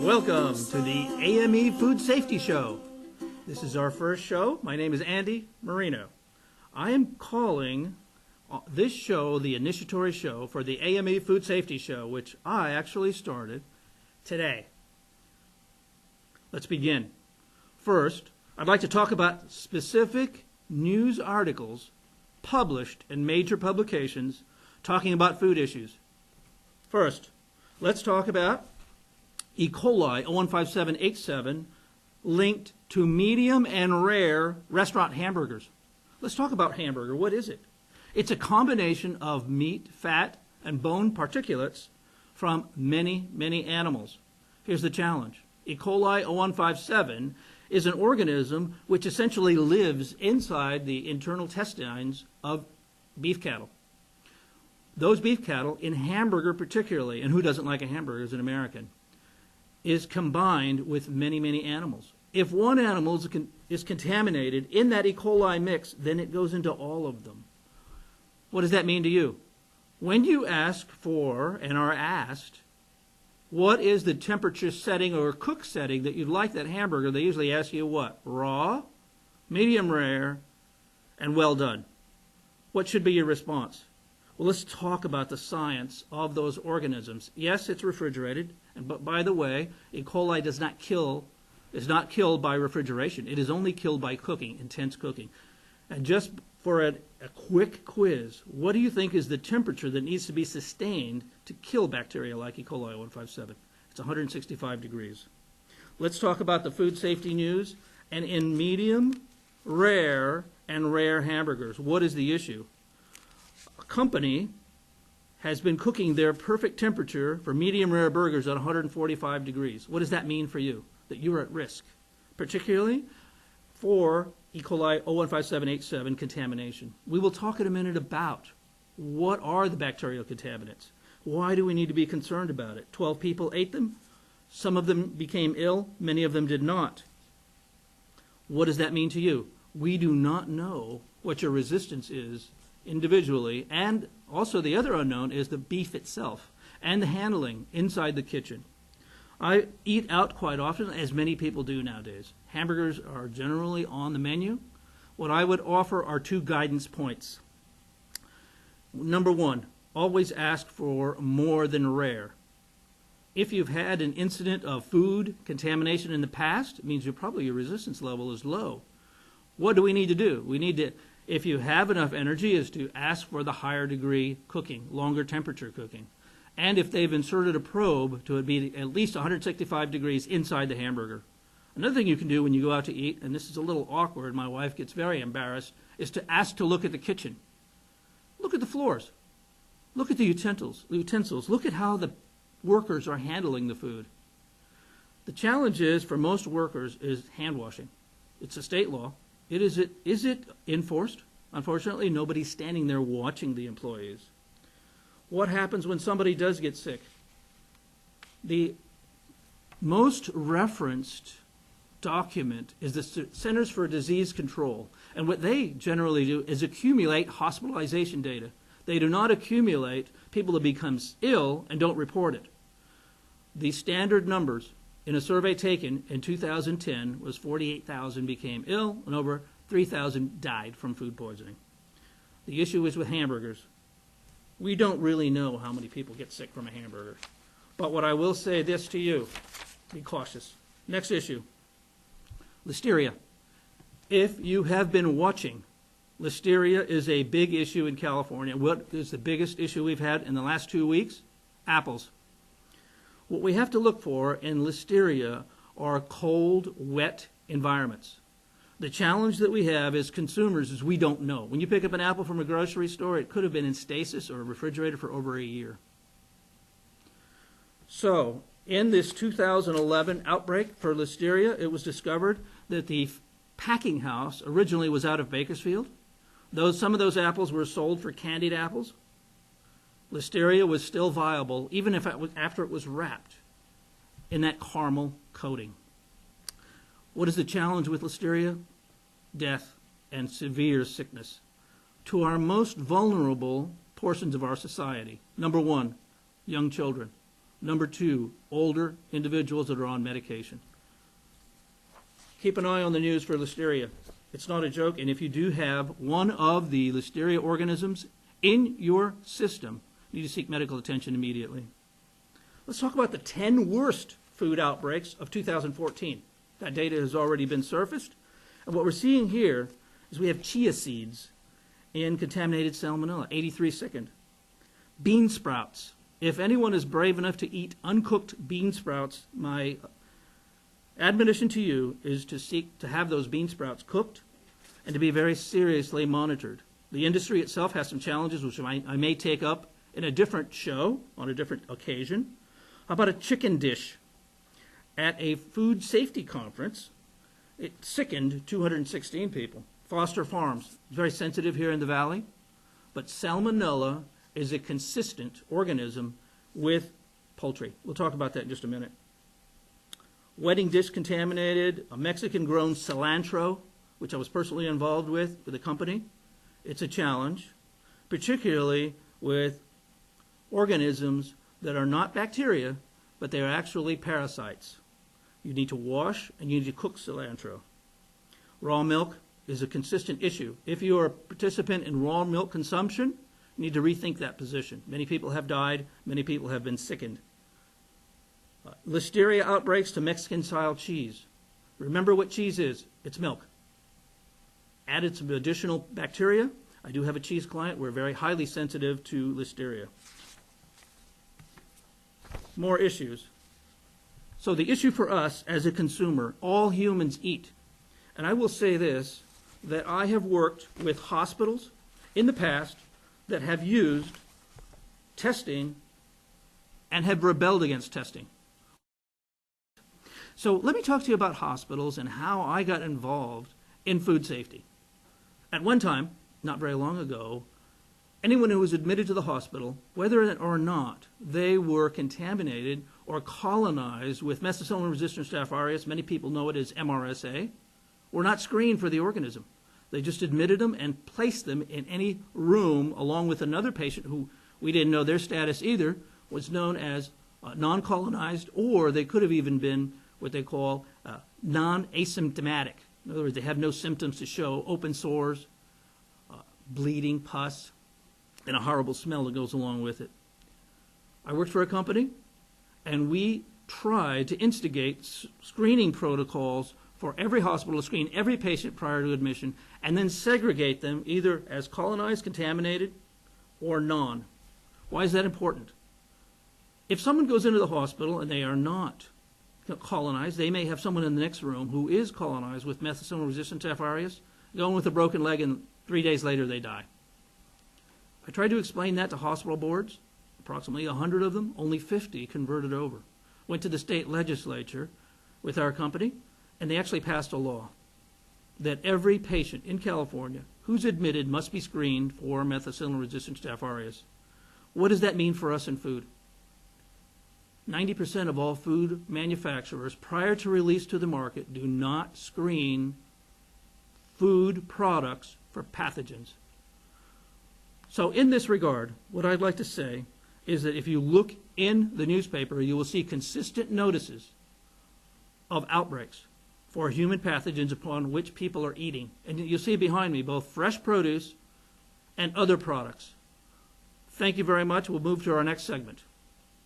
Welcome to the AME Food Safety Show. This is our first show. My name is Andy Marino. I am calling this show the initiatory show for the AME Food Safety Show, which I actually started today. Let's begin. First, I'd like to talk about specific news articles published in major publications talking about food issues. First, let's talk about E. coli 015787 linked to medium and rare restaurant hamburgers. Let's talk about hamburger. What is it? It's a combination of meat, fat, and bone particulates from many, many animals. Here's the challenge. E. coli 0157 is an organism which essentially lives inside the internal intestines of beef cattle. Those beef cattle, in hamburger particularly, and who doesn't like a hamburger as an American, is combined with many, many animals. If one animal is contaminated in that E. coli mix, then it goes into all of them. What does that mean to you? When you ask for and are asked, what is the temperature setting or cook setting that you'd like that hamburger, they usually ask you what? Raw, medium rare, and well done. What should be your response? Well, let's talk about the science of those organisms. Yes, it's refrigerated, but by the way, E. coli is not killed by refrigeration. It is only killed by cooking, intense cooking. And just for a quick quiz, what do you think is the temperature that needs to be sustained to kill bacteria like E. coli 0157? It's 165 degrees. Let's talk about the food safety news. And in medium, rare, and rare hamburgers, what is the issue? A company has been cooking their perfect temperature for medium rare burgers at 145 degrees. What does that mean for you? That you're at risk, particularly for E. coli 015787 contamination. We will talk in a minute about what are the bacterial contaminants. Why do we need to be concerned about it? 12 people ate them. Some of them became ill. Many of them did not. What does that mean to you? We do not know what your resistance is individually, and also the other unknown is the beef itself and the handling inside the kitchen. I eat out quite often, as many people do nowadays. Hamburgers are generally on the menu. What I would offer are 2 guidance points. Number 1, always ask for more than rare. If you've had an incident of food contamination in the past, it means your resistance level is low. What do we need to do? We need to, if you have enough energy, is to ask for the higher degree cooking, longer temperature cooking. And if they've inserted a probe to be at least 165 degrees inside the hamburger. Another thing you can do when you go out to eat, and this is a little awkward, my wife gets very embarrassed, is to ask to look at the kitchen. Look at the floors. Look at the utensils. Look at how the workers are handling the food. The challenge is, for most workers, is hand washing. It's a state law. Is it enforced? Unfortunately, nobody's standing there watching the employees. What happens when somebody does get sick? The most referenced document is the Centers for Disease Control. And what they generally do is accumulate hospitalization data. They do not accumulate people that become ill and don't report it. The standard numbers in a survey taken in 2010 was 48,000 became ill and over 3,000 died from food poisoning. The issue is with hamburgers. We don't really know how many people get sick from a hamburger. But what I will say this to you, be cautious. Next issue, listeria. If you have been watching, listeria is a big issue in California. What is the biggest issue we've had in the last 2 weeks? Apples. What we have to look for in listeria are cold, wet environments. The challenge that we have as consumers is we don't know. When you pick up an apple from a grocery store, it could have been in stasis or refrigerated for over a year. So, in this 2011 outbreak for listeria, it was discovered that the packing house originally was out of Bakersfield. Some of those apples were sold for candied apples. Listeria was still viable, even if after it was wrapped in that caramel coating. What is the challenge with listeria? Death and severe sickness to our most vulnerable portions of our society. Number 1, young children. Number two, older individuals that are on medication. Keep an eye on the news for Listeria. It's not a joke, and if you do have one of the Listeria organisms in your system, you need to seek medical attention immediately. Let's talk about the 10 worst food outbreaks of 2014. That data has already been surfaced. And what we're seeing here is we have chia seeds in contaminated salmonella, 83 sickened. Bean sprouts. If anyone is brave enough to eat uncooked bean sprouts, my admonition to you is to seek to have those bean sprouts cooked and to be very seriously monitored. The industry itself has some challenges, which I may take up in a different show, on a different occasion. How about a chicken dish? At a food safety conference, it sickened 216 people. Foster Farms, very sensitive here in the Valley, but salmonella is a consistent organism with poultry. We'll talk about that in just a minute. Wedding dish contaminated, a Mexican-grown cilantro, which I was personally involved with a company. It's a challenge, particularly with organisms that are not bacteria, but they are actually parasites. You need to wash and you need to cook cilantro. Raw milk is a consistent issue. If you are a participant in raw milk consumption, you need to rethink that position. Many people have died. Many people have been sickened. Listeria outbreaks to Mexican-style cheese. Remember what cheese is. It's milk. Added some additional bacteria. I do have a cheese client. We're very highly sensitive to Listeria. More issues. So the issue for us as a consumer, all humans eat. And I will say this, that I have worked with hospitals in the past that have used testing and have rebelled against testing. So let me talk to you about hospitals and how I got involved in food safety. At one time, not very long ago, anyone who was admitted to the hospital, whether or not they were contaminated or colonized with methicillin-resistant Staph aureus, many people know it as MRSA, were not screened for the organism. They just admitted them and placed them in any room along with another patient who we didn't know their status either, was known as non-colonized, or they could have even been what they call non-asymptomatic. In other words, they have no symptoms to show, open sores, bleeding, pus, and a horrible smell that goes along with it. I worked for a company, and we tried to instigate screening protocols for every hospital to screen every patient prior to admission and then segregate them either as colonized, contaminated, or non. Why is that important? If someone goes into the hospital and they are not colonized, they may have someone in the next room who is colonized with methicillin-resistant Staph aureus, going with a broken leg, and 3 days later they die. I tried to explain that to hospital boards, approximately 100 of them, only 50 converted over. Went to the state legislature with our company, and they actually passed a law that every patient in California who's admitted must be screened for methicillin-resistant Staph aureus. What does that mean for us in food? 90% of all food manufacturers, prior to release to the market, do not screen food products for pathogens. So in this regard, what I'd like to say is that if you look in the newspaper, you will see consistent notices of outbreaks for human pathogens upon which people are eating. And you'll see behind me both fresh produce and other products. Thank you very much. We'll move to our next segment.